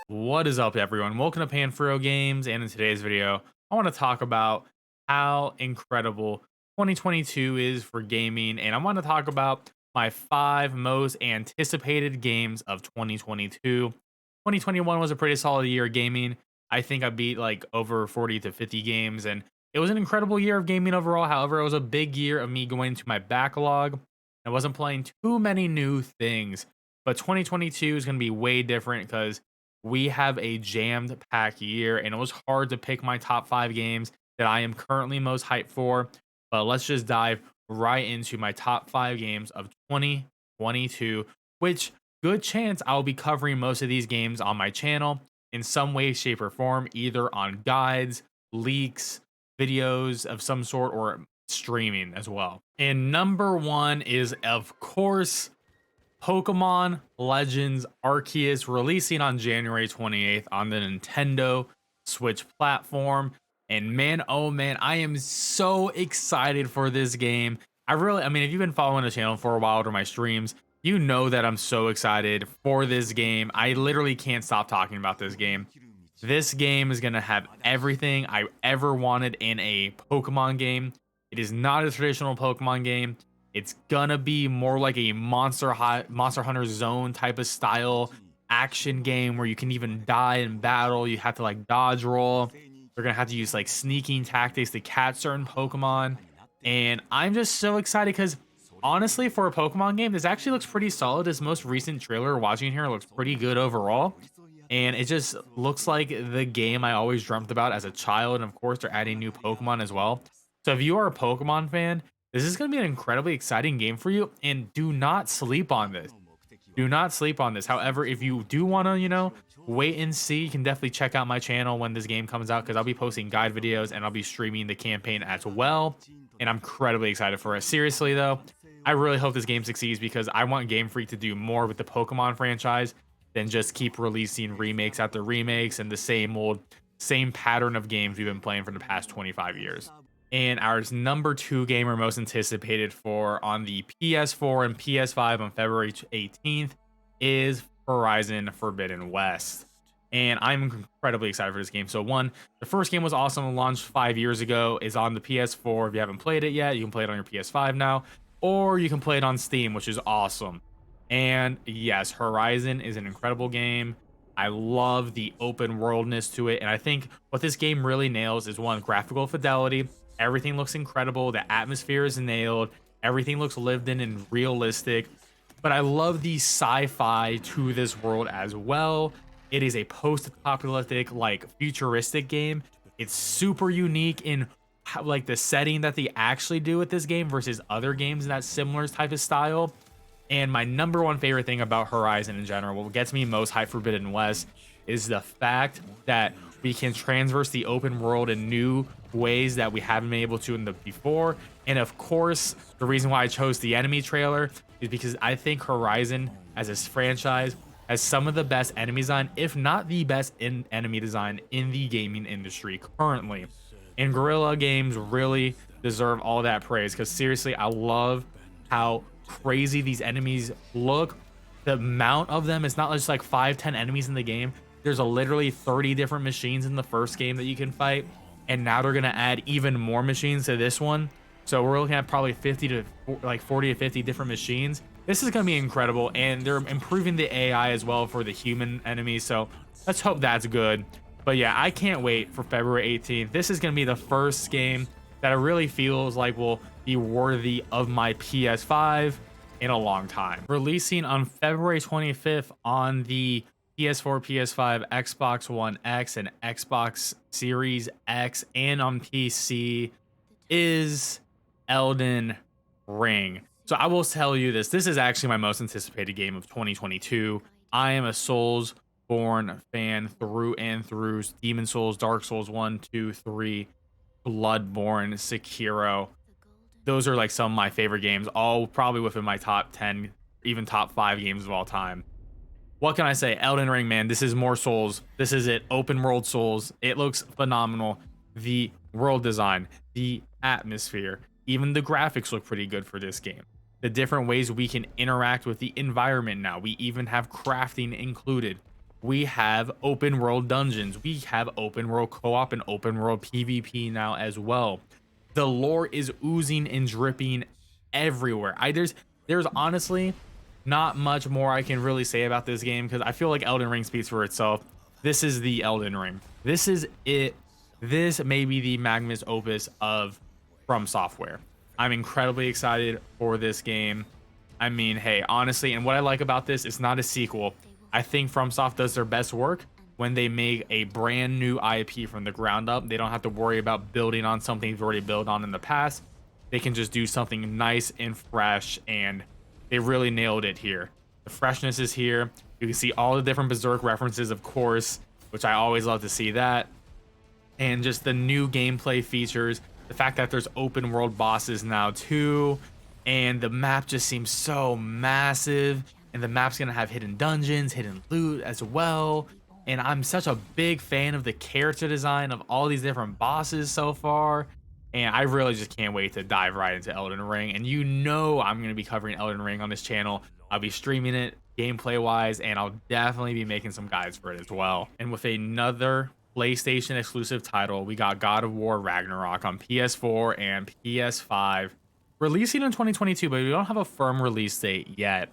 What is up, everyone? Welcome to PanFro Games, and in today's video, I want to talk about how incredible 2022 is for gaming, and I want to talk about my 5 most anticipated games of 2022. 2021 was a pretty solid year of gaming. I think I beat like over 40 to 50 games, and it was an incredible year of gaming overall. However, it was a big year of me going to my backlog. I wasn't playing too many new things, but 2022 is going to be way different because we have a jammed packed year, and it was hard to pick my top 5 games that I am currently most hyped for. But let's just dive right into my top 5 games of 2022, which good chance I'll be covering most of these games on my channel in some way, shape, or form, either on guides, leaks, videos of some sort, or streaming as well. And number one is, of course, Pokemon Legends Arceus, releasing on January 28th on the Nintendo Switch platform. And man, oh man, I am so excited for this game. I mean, if you've been following the channel for a while or my streams, you know that I'm so excited for this game. I literally can't stop talking about this game. This game is going to have everything I ever wanted in a Pokemon game. It is not a traditional Pokemon game. It's gonna be more like a Monster Hunter Zone type of style action game where you can even die in battle. You have to like dodge roll. You're gonna have to use like sneaking tactics to catch certain Pokemon. And I'm just so excited because honestly, for a Pokemon game, this actually looks pretty solid. This most recent trailer watching here looks pretty good overall. And it just looks like the game I always dreamt about as a child. And of course, they're adding new Pokemon as well. So if you are a Pokemon fan, this is going to be an incredibly exciting game for you, and do not sleep on this. Do not sleep on this. However, if you do want to, wait and see, you can definitely check out my channel when this game comes out because I'll be posting guide videos and I'll be streaming the campaign as well. And I'm incredibly excited for it. Seriously, though, I really hope this game succeeds because I want Game Freak to do more with the Pokemon franchise than just keep releasing remakes after remakes and the same pattern of games we've been playing for the past 25 years. And our number 2 game we're most anticipated for on the PS4 and PS5 on February 18th is Horizon Forbidden West. And I'm incredibly excited for this game. So the first game was awesome, launched 5 years ago, is on the PS4. If you haven't played it yet, you can play it on your PS5 now, or you can play it on Steam, which is awesome. And yes, Horizon is an incredible game. I love the open worldness to it. And I think what this game really nails is graphical fidelity. Everything looks incredible. The atmosphere is nailed. Everything looks lived in and realistic. But I love the sci-fi to this world as well. It is a post-apocalyptic, like futuristic game. It's super unique in how, like the setting that they actually do with this game versus other games in that similar type of style. And my number one favorite thing about Horizon in general, what gets me most hyped for Forbidden West, is the fact that we can transverse the open world in new ways that we haven't been able to in the before. And of course, the reason why I chose the enemy trailer is because I think Horizon as a franchise has some of the best enemy design, if not the best enemy design in the gaming industry currently. And Guerrilla Games really deserve all that praise because seriously, I love how crazy these enemies look. The amount of them, it's not just like 5-10 enemies in the game. There's literally 30 different machines in the first game that you can fight, and now they're gonna add even more machines to this one. So we're looking at probably 40 to 50 different machines. This is gonna be incredible, and they're improving the AI as well for the human enemies. So let's hope that's good. But yeah, I can't wait for February 18th. This is gonna be the first game that it really feels like will be worthy of my PS5 in a long time. Releasing on February 25th on the PS4, PS5, Xbox One X, and Xbox Series X, and on PC is Elden Ring. So I will tell you this is actually my most anticipated game of 2022. I am a Souls-born fan through and through. Demon Souls, Dark Souls 1, 2, 3, Bloodborne, Sekiro. Those are like some of my favorite games, all probably within my top 10, even top 5 games of all time. What can I say? Elden Ring, man, this is more Souls. This is it. Open world Souls. It looks phenomenal. The world design, the atmosphere, even the graphics look pretty good for this game. The different ways we can interact with the environment now. We even have crafting included. we have open world dungeons, we have open world co-op and open world PvP now as well. The lore is oozing and dripping everywhere. There's honestly not much more I can really say about this game because I feel like Elden Ring speaks for itself. This is the Elden Ring. This is it. This may be the magnus opus of From Software. I'm incredibly excited for this game. I mean, hey, honestly, and what I like about this, it's not a sequel. I think FromSoft does their best work when they make a brand new IP from the ground up. They don't have to worry about building on something they've already built on in the past. They can just do something nice and fresh, and they really nailed it here. The freshness is here. You can see all the different Berserk references, of course, which I always love to see that. And just the new gameplay features, the fact that there's open world bosses now too, and the map just seems so massive, and the map's gonna have hidden dungeons, hidden loot as well. And I'm such a big fan of the character design of all these different bosses so far, and I really just can't wait to dive right into Elden Ring. And you know I'm gonna be covering Elden Ring on this channel. I'll be streaming it gameplay wise, and I'll definitely be making some guides for it as well. And with another PlayStation exclusive title, we got God of War Ragnarok on PS4 and PS5, releasing in 2022, but we don't have a firm release date yet.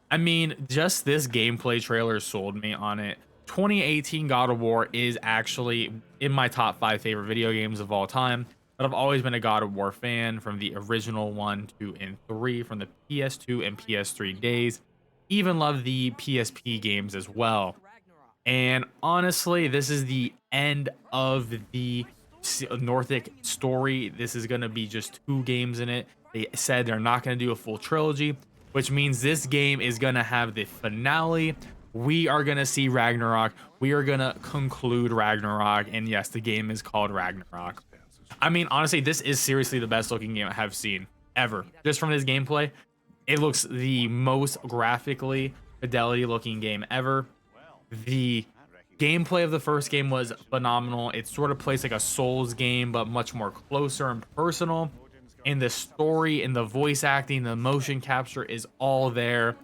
I mean, just this gameplay trailer sold me on it. 2018 God of War is actually in my top 5 favorite video games of all time, but I've always been a God of War fan from the original 1, 2, and 3 from the PS2 and PS3 days. Even love the PSP games as well. And honestly, this is the end of the Nordic story. This is going to be just 2 games in it. They said they're not going to do a full trilogy, which means this game is going to have the finale. We are going to see Ragnarok. We are going to conclude Ragnarok. And yes, the game is called Ragnarok. I mean, honestly, this is seriously the best looking game I have seen ever. Just from this gameplay, it looks the most graphically fidelity looking game ever. The gameplay of the first game was phenomenal. It sort of plays like a Souls game, but much more closer and personal. And the story and the voice acting, the motion capture is all there.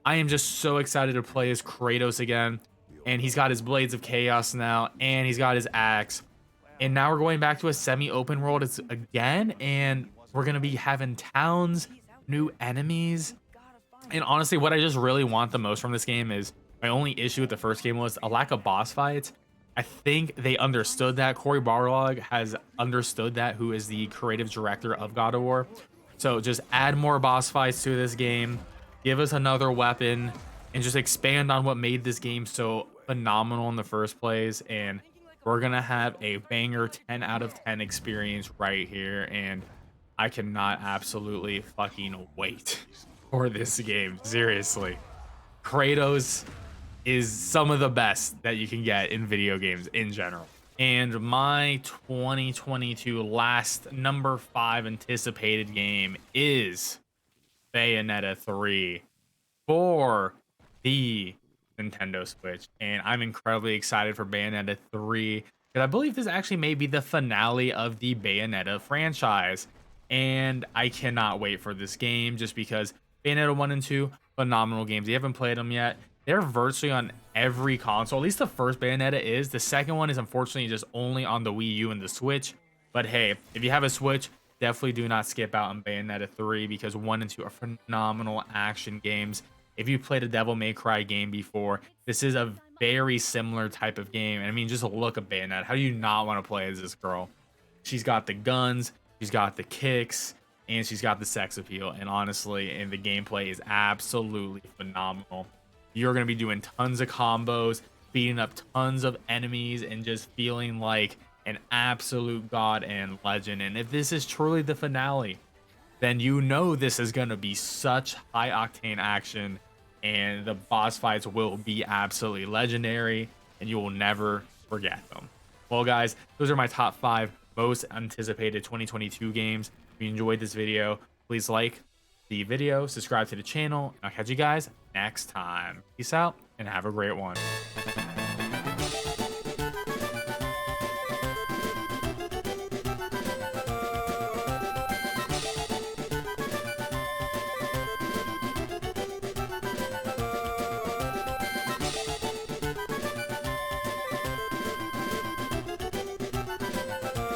I am just so excited to play as Kratos again. And he's got his Blades of Chaos now, and he's got his axe. And now we're going back to a semi-open world again, and we're going to be having towns, new enemies. And honestly, what I just really want the most from this game is, my only issue with the first game was a lack of boss fights. I think they understood that. Cory Barlog has understood that, who is the creative director of God of War. So just add more boss fights to this game, give us another weapon, and just expand on what made this game so phenomenal in the first place. And we're gonna have a banger 10 out of 10 experience right here, and I cannot absolutely fucking wait for this game. Seriously, Kratos is some of the best that you can get in video games in general. And my 2022 last number 5 anticipated game is Bayonetta 3 for the Nintendo Switch. And I'm incredibly excited for Bayonetta 3 because I believe this actually may be the finale of the Bayonetta franchise. And I cannot wait for this game just because Bayonetta 1 and 2, phenomenal games. You haven't played them yet. They're virtually on every console. At least the first Bayonetta is. The second one is unfortunately just only on the Wii U and the Switch. But hey, if you have a Switch, definitely do not skip out on Bayonetta 3 because 1 and 2 are phenomenal action games. If you played a Devil May Cry game before, this is a very similar type of game. And I mean, just look at Bayonetta. How do you not want to play as this girl? She's got the guns, she's got the kicks, and she's got the sex appeal. And honestly, and the gameplay is absolutely phenomenal. You're going to be doing tons of combos, beating up tons of enemies, and just feeling like an absolute god and legend. And if this is truly the finale, then you know this is going to be such high octane action, and the boss fights will be absolutely legendary, and you will never forget them. Well, guys, those are my top 5 most anticipated 2022 games. If you enjoyed this video, please like the video, subscribe to the channel, and I'll catch you guys next time. Peace out and have a great one.